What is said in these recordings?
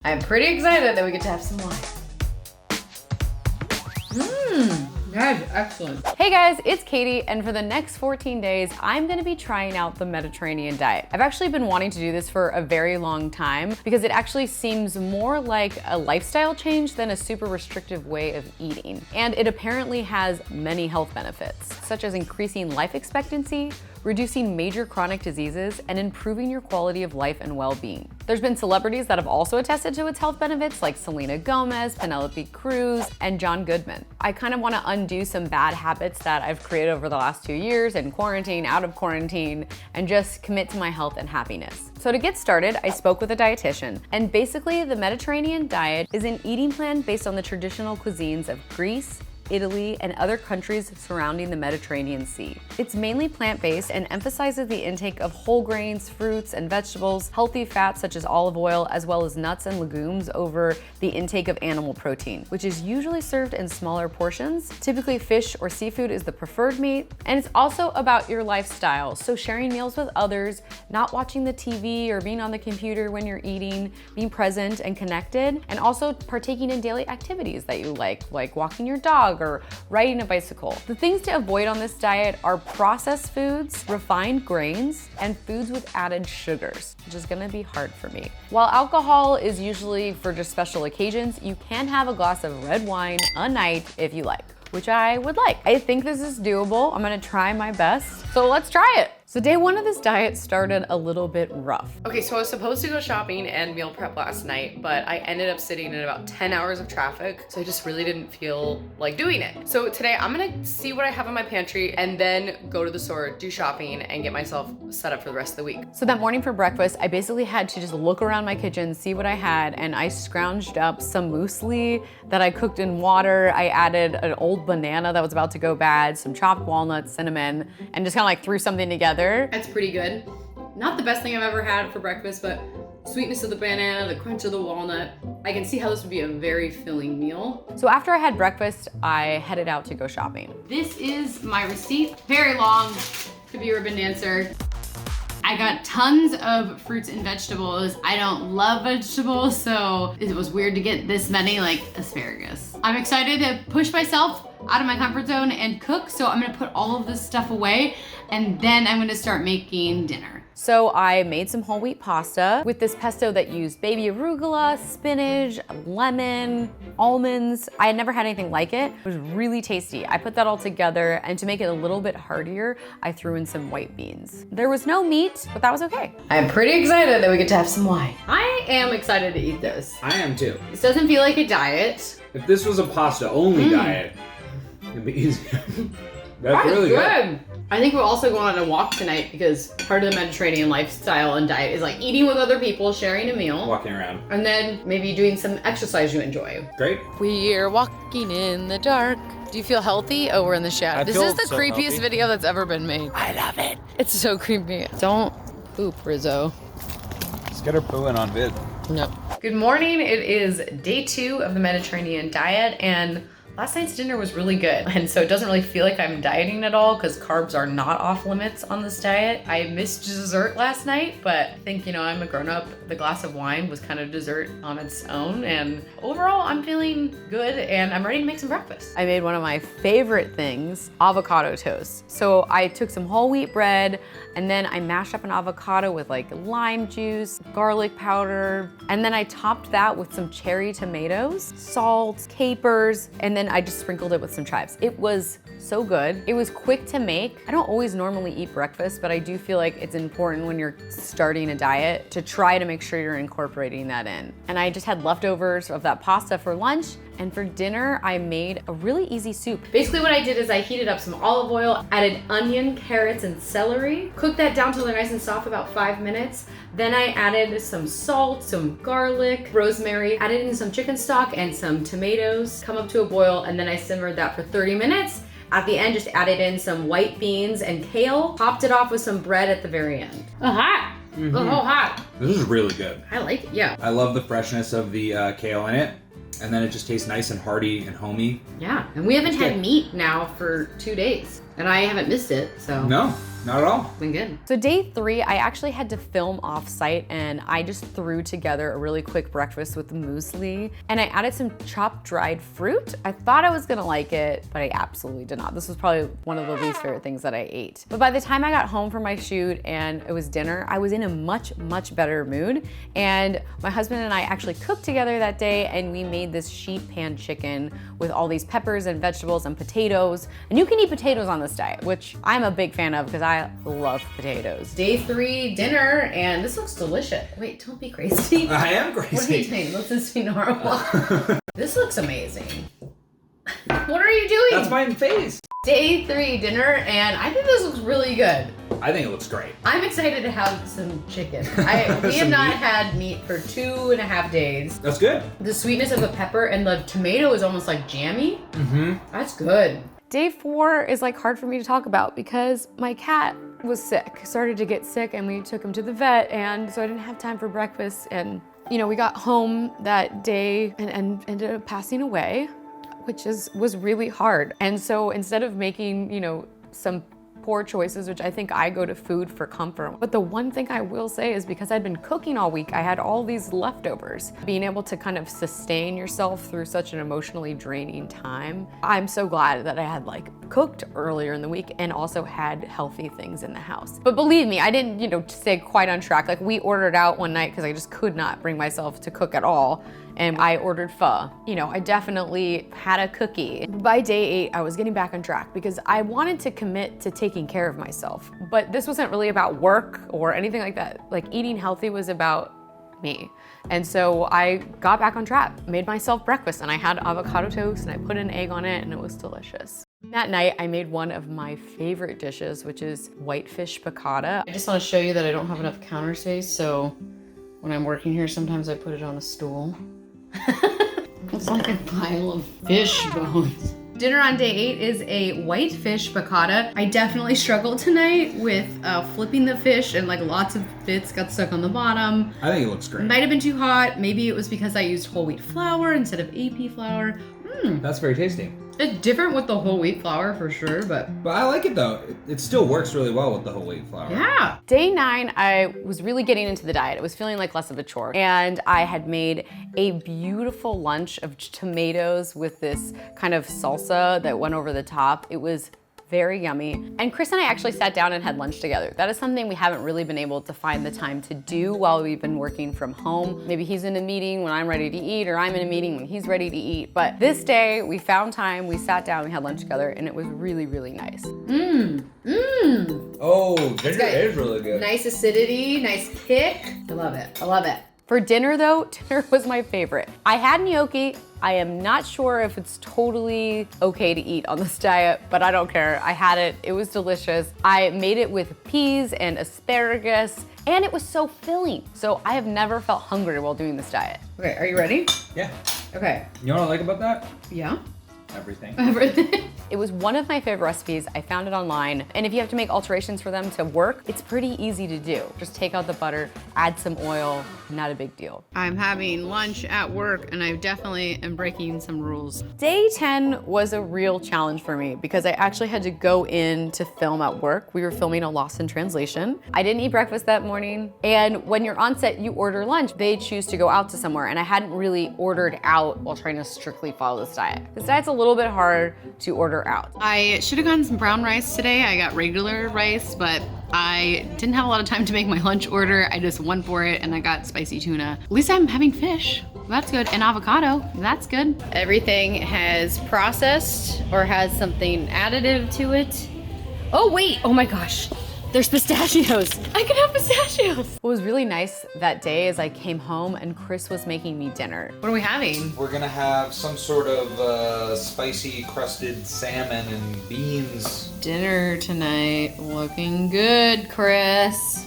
I'm pretty excited that we get to have some wine. That's excellent. Hey guys, it's Katie, and for the next 14 days, I'm gonna be trying out the Mediterranean diet. I've actually been wanting to do this for a very long time because it actually seems more like a lifestyle change than a super restrictive way of eating. And it apparently has many health benefits, such as increasing life expectancy, reducing major chronic diseases, and improving your quality of life and well-being. There's been celebrities that have also attested to its health benefits, like Selena Gomez, Penelope Cruz, and John Goodman. I kind of want to undo some bad habits that I've created over the last 2 years in quarantine, out of quarantine, and just commit to my health and happiness. So to get started, I spoke with a dietitian, and basically the Mediterranean diet is an eating plan based on the traditional cuisines of Greece, Italy, and other countries surrounding the Mediterranean Sea. It's mainly plant-based and emphasizes the intake of whole grains, fruits, and vegetables, healthy fats such as olive oil, as well as nuts and legumes over the intake of animal protein, which is usually served in smaller portions. Typically fish or seafood is the preferred meat, and it's also about your lifestyle. So sharing meals with others, not watching the TV or being on the computer when you're eating, being present and connected, and also partaking in daily activities that you like walking your dog or riding a bicycle. The things to avoid on this diet are processed foods, refined grains, and foods with added sugars, which is gonna be hard for me. While alcohol is usually for just special occasions, you can have a glass of red wine a night if you like, which I would like. I think this is doable. I'm gonna try my best. So let's try it. So day one of this diet started a little bit rough. Okay, so I was supposed to go shopping and meal prep last night, but I ended up sitting in about 10 hours of traffic, so I just really didn't feel like doing it. So today I'm gonna see what I have in my pantry and then go to the store, do shopping, and get myself set up for the rest of the week. So that morning for breakfast, I basically had to just look around my kitchen, see what I had, and I scrounged up some muesli that I cooked in water. I added an old banana that was about to go bad, some chopped walnuts, cinnamon, and just kind of like threw something together. That's pretty good. Not the best thing I've ever had for breakfast, but sweetness of the banana, the crunch of the walnut. I can see how this would be a very filling meal. So after I had breakfast, I headed out to go shopping. This is my receipt. Very long, could be a ribbon dancer. I got tons of fruits and vegetables. I don't love vegetables, so it was weird to get this many, like asparagus. I'm excited to push myself out of my comfort zone and cook, so I'm gonna put all of this stuff away, and then I'm gonna start making dinner. So I made some whole wheat pasta with this pesto that used baby arugula, spinach, lemon, almonds. I had never had anything like it. It was really tasty. I put that all together, and to make it a little bit heartier, I threw in some white beans. There was no meat, but that was okay. I'm pretty excited that we get to have some wine. I am excited to eat this. I am too. This doesn't feel like a diet. If this was a pasta-only diet, it'd be easier. That's really good. I think we're also going on a walk tonight because part of the Mediterranean lifestyle and diet is like eating with other people, sharing a meal. Walking around. And then maybe doing some exercise you enjoy. Great. We're walking in the dark. Do you feel healthy? Oh, we're in the shadow. This is the creepiest healthy. video that's ever been made. I love it. It's so creepy. Don't poop, Rizzo. Let's get her pooing on vid. No. Good morning. It is day 2 of the Mediterranean diet, and last night's dinner was really good, and so it doesn't really feel like I'm dieting at all because carbs are not off limits on this diet. I missed dessert last night, but I think, you know, I'm a grown-up. The glass of wine was kind of dessert on its own, and overall I'm feeling good and I'm ready to make some breakfast. I made one of my favorite things, avocado toast. So I took some whole wheat bread and then I mashed up an avocado with like lime juice, garlic powder, and then I topped that with some cherry tomatoes, salt, capers, and then I just sprinkled it with some chives. It was so good. It was quick to make. I don't always normally eat breakfast, but I do feel like it's important when you're starting a diet to try to make sure you're incorporating that in. And I just had leftovers of that pasta for lunch, and for dinner, I made a really easy soup. Basically what I did is I heated up some olive oil, added onion, carrots, and celery, cooked that down till they're nice and soft, about 5 minutes. Then I added some salt, some garlic, rosemary, added in some chicken stock and some tomatoes, come up to a boil, and then I simmered that for 30 minutes. At the end, just added in some white beans and kale, topped it off with some bread at the very end. Oh, hot. Mm-hmm. Oh, hot. This is really good. I like it, yeah. I love the freshness of the kale in it. And then it just tastes nice and hearty and homey. Yeah, and we haven't had meat now for 2 days. And I haven't missed it, so. No, not at all. Been good. So day 3, I actually had to film off-site, and I just threw together a really quick breakfast with muesli, and I added some chopped dried fruit. I thought I was gonna like it, but I absolutely did not. This was probably one of the least favorite things that I ate. But by the time I got home from my shoot and it was dinner, I was in a much, much better mood. And my husband and I actually cooked together that day, and we made this sheet pan chicken with all these peppers and vegetables and potatoes. And you can eat potatoes on this diet, which I'm a big fan of because I love potatoes. Day 3 dinner, and this looks delicious. Wait, don't be crazy. I am crazy. What are you doing? Let's just be normal. This looks amazing. What are you doing? That's my face. Day 3 dinner, and I think this looks really good. I think it looks great. I'm excited to have some chicken. We have not had meat for 2.5 days. That's good. The sweetness of the pepper and the tomato is almost like jammy. Mm-hmm. That's good. Day 4 is like hard for me to talk about because my cat was sick, started to get sick, and we took him to the vet, and so I didn't have time for breakfast. And you know, we got home that day and ended up passing away, which was really hard. And so instead of making, you know, some poor choices, which I think I go to food for comfort. But the one thing I will say is because I'd been cooking all week, I had all these leftovers. Being able to kind of sustain yourself through such an emotionally draining time. I'm so glad that I had like cooked earlier in the week and also had healthy things in the house. But believe me, I didn't, you know, stay quite on track. Like we ordered out one night because I just could not bring myself to cook at all. And I ordered pho. You know, I definitely had a cookie. By day 8, I was getting back on track because I wanted to commit to taking care of myself. But this wasn't really about work or anything like that. Like eating healthy was about me. And so I got back on track, made myself breakfast, and I had avocado toast and I put an egg on it and it was delicious. That night, I made one of my favorite dishes, which is whitefish piccata. I just want to show you that I don't have enough counter space, so when I'm working here, sometimes I put it on a stool. It's like a pile of fish bones. Dinner on day 8 is a whitefish piccata. I definitely struggled tonight with flipping the fish, and like lots of bits got stuck on the bottom. I think it looks great. Might have been too hot. Maybe it was because I used whole wheat flour instead of AP flour. That's very tasty. It's different with the whole wheat flour for sure, but I like it though. It still works really well with the whole wheat flour. yeah. Day 9, I was really getting into the diet. It was feeling like less of a chore. And I had made a beautiful lunch of tomatoes with this kind of salsa that went over the top. It was very yummy. And Chris and I actually sat down and had lunch together. That is something we haven't really been able to find the time to do while we've been working from home. Maybe he's in a meeting when I'm ready to eat, or I'm in a meeting when he's ready to eat. But this day, we found time, we sat down, we had lunch together, and it was really, really nice. Oh, ginger is really good. Nice acidity, nice kick. I love it, I love it. For dinner though, dinner was my favorite. I had gnocchi. I am not sure if it's totally okay to eat on this diet, but I don't care. I had it, it was delicious. I made it with peas and asparagus, and it was so filling. So I have never felt hungry while doing this diet. Okay, are you ready? Yeah. Okay. You know what I like about that? Yeah? Everything. Everything. It was one of my favorite recipes. I found it online, and if you have to make alterations for them to work, it's pretty easy to do. Just take out the butter, add some oil, not a big deal. I'm having lunch at work, and I definitely am breaking some rules. Day 10 was a real challenge for me because I actually had to go in to film at work. We were filming a Lost in Translation. I didn't eat breakfast that morning, and when you're on set, you order lunch. They choose to go out to somewhere, and I hadn't really ordered out while trying to strictly follow this diet. This diet's a little bit hard to order out. I should have gotten some brown rice today. I got regular rice, but I didn't have a lot of time to make my lunch order. I just went for it and I got spicy tuna. At least I'm having fish. That's good. And avocado. That's good. Everything has processed or has something additive to it. Oh wait, oh my gosh. There's pistachios. I can have pistachios. What was really nice that day is I came home and Chris was making me dinner. What are we having? We're gonna have some sort of spicy crusted salmon and beans. Dinner tonight. Looking good, Chris.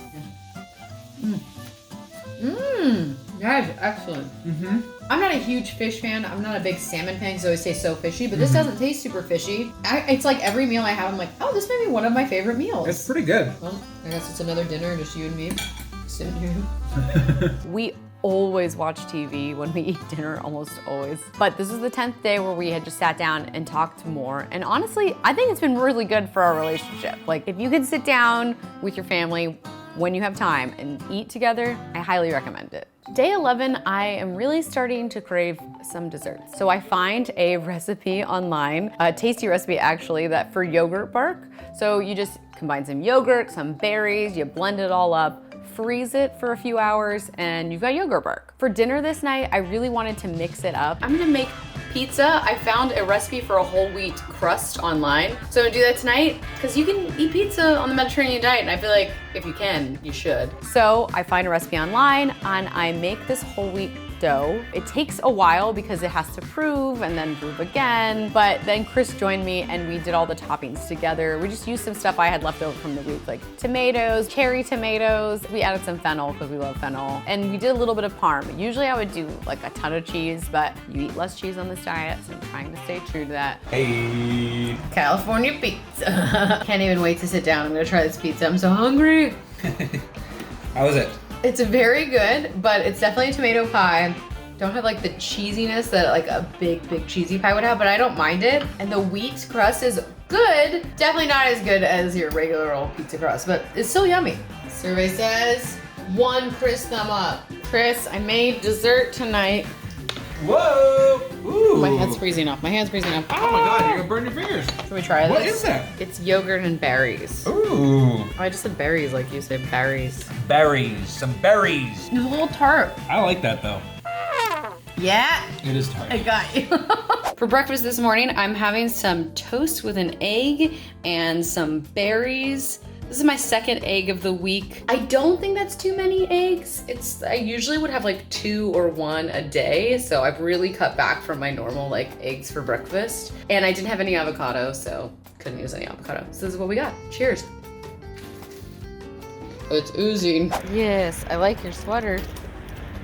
That is excellent. I'm not a huge fish fan. I'm not a big salmon fan because I always taste so fishy, but this doesn't taste super fishy. It's like every meal I have, I'm like, oh, this may be one of my favorite meals. It's pretty good. Well, I guess it's another dinner, just you and me sitting here. We always watch TV when we eat dinner, almost always. But this is the 10th day where we had just sat down and talked more. And honestly, I think it's been really good for our relationship. Like, if you can sit down with your family when you have time and eat together, I highly recommend it. Day 11, I am really starting to crave some desserts. So I find a recipe online, a tasty recipe actually, that for yogurt bark. So you just combine some yogurt, some berries, you blend it all up, freeze it for a few hours, and you've got yogurt bark. For dinner this night, I really wanted to mix it up. I'm gonna make pizza. I found a recipe for a whole wheat crust online. So I'm gonna do that tonight, because you can eat pizza on the Mediterranean diet, and I feel like if you can, you should. So I find a recipe online, and I make this whole wheat dough. It takes a while because it has to prove and then prove again, but then Chris joined me and we did all the toppings together. We just used some stuff I had left over from the week, like tomatoes, cherry tomatoes. We added some fennel because we love fennel, and we did a little bit of parm. Usually I would do like a ton of cheese, but you eat less cheese on this diet, so I'm trying to stay true to that. Hey. California pizza. Can't even wait to sit down. I'm gonna try this pizza. I'm so hungry. How is it? It's very good, but it's definitely a tomato pie. Don't have like the cheesiness that like a big cheesy pie would have, but I don't mind it. And the wheat crust is good. Definitely not as good as your regular old pizza crust, but it's still yummy. Survey says 1 Chris thumb up. Chris, I made dessert tonight. Whoa! Ooh. My hand's freezing off. My hand's freezing off. Oh my god, you're gonna burn your fingers. Should we try this? What is that? It's yogurt and berries. Ooh. Oh, I just said berries like you said berries. Berries. Some berries. It's a little tart. I like that though. Yeah. It is tart. I got you. For breakfast this morning, I'm having some toast with an egg and some berries. This is my second egg of the week. I don't think that's too many eggs. I usually would have like 2 or 1 a day, so I've really cut back from my normal like eggs for breakfast. And I didn't have any avocado, so couldn't use any avocado. So this is what we got. Cheers. It's oozing. Yes, I like your sweater.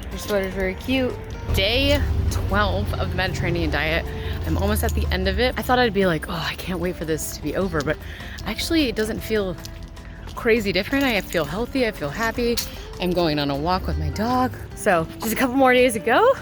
Your sweater's very cute. Day 12 of the Mediterranean diet. I'm almost at the end of it. I thought I'd be like, oh, I can't wait for this to be over, but actually it doesn't feel crazy different. I feel healthy, I feel happy. I'm going on a walk with my dog. So just a couple more days to go.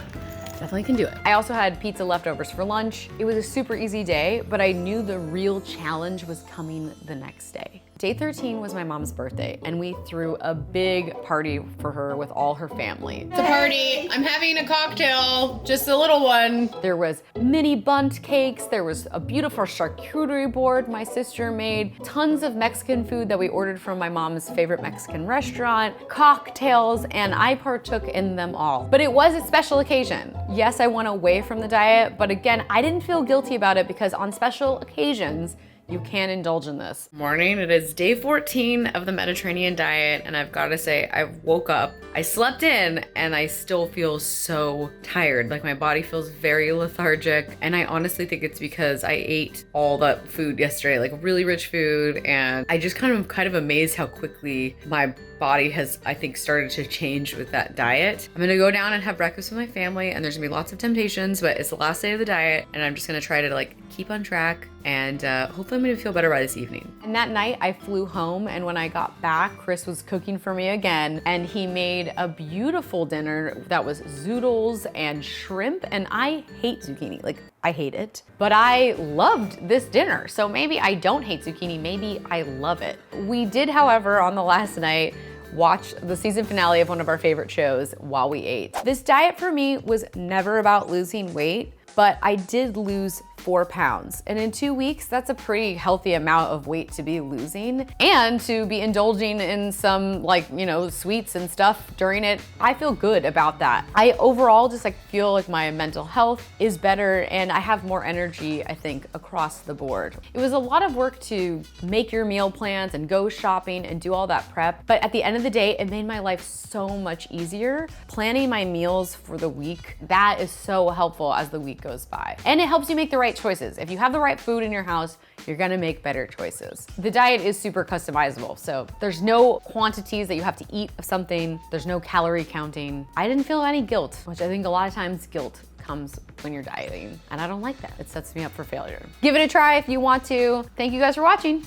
Definitely can do it. I also had pizza leftovers for lunch. It was a super easy day, but I knew the real challenge was coming the next day. Day 13 was my mom's birthday, and we threw a big party for her with all her family. It's a party. I'm having a cocktail, just a little one. There was mini bundt cakes. There was a beautiful charcuterie board my sister made, tons of Mexican food that we ordered from my mom's favorite Mexican restaurant, cocktails, and I partook in them all. But it was a special occasion. Yes, I went away from the diet, but again, I didn't feel guilty about it because on special occasions, you can indulge in this. Morning, it is day 14 of the Mediterranean diet, and I've got to say, I woke up, I slept in, and I still feel so tired. Like my body feels very lethargic, and I honestly think it's because I ate all that food yesterday, like really rich food, and I just kind of amazed how quickly my body has, I think, started to change with that diet. I'm gonna go down and have breakfast with my family, and there's gonna be lots of temptations, but it's the last day of the diet, and I'm just gonna try to like keep on track, and hopefully I'm gonna feel better by this evening. And that night I flew home, and when I got back, Chris was cooking for me again, and he made a beautiful dinner that was zoodles and shrimp, and I hate zucchini, like I hate it, but I loved this dinner. So maybe I don't hate zucchini, maybe I love it. We did, however, on the last night, watch the season finale of one of our favorite shows while we ate. This diet for me was never about losing weight, but I did lose 4 pounds. And in 2 weeks, that's a pretty healthy amount of weight to be losing. And to be indulging in some sweets and stuff during it, I feel good about that. I overall just feel like my mental health is better and I have more energy, I think, across the board. It was a lot of work to make your meal plans and go shopping and do all that prep. But at the end of the day, it made my life so much easier. Planning my meals for the week, that is so helpful as the week goes by. And it helps you make the right choices. If you have the right food in your house, you're gonna make better choices. The diet is super customizable, so there's no quantities that you have to eat of something. There's no calorie counting. I didn't feel any guilt, which I think a lot of times guilt comes when you're dieting, and I don't like that. It sets me up for failure. Give it a try if you want to. Thank you guys for watching.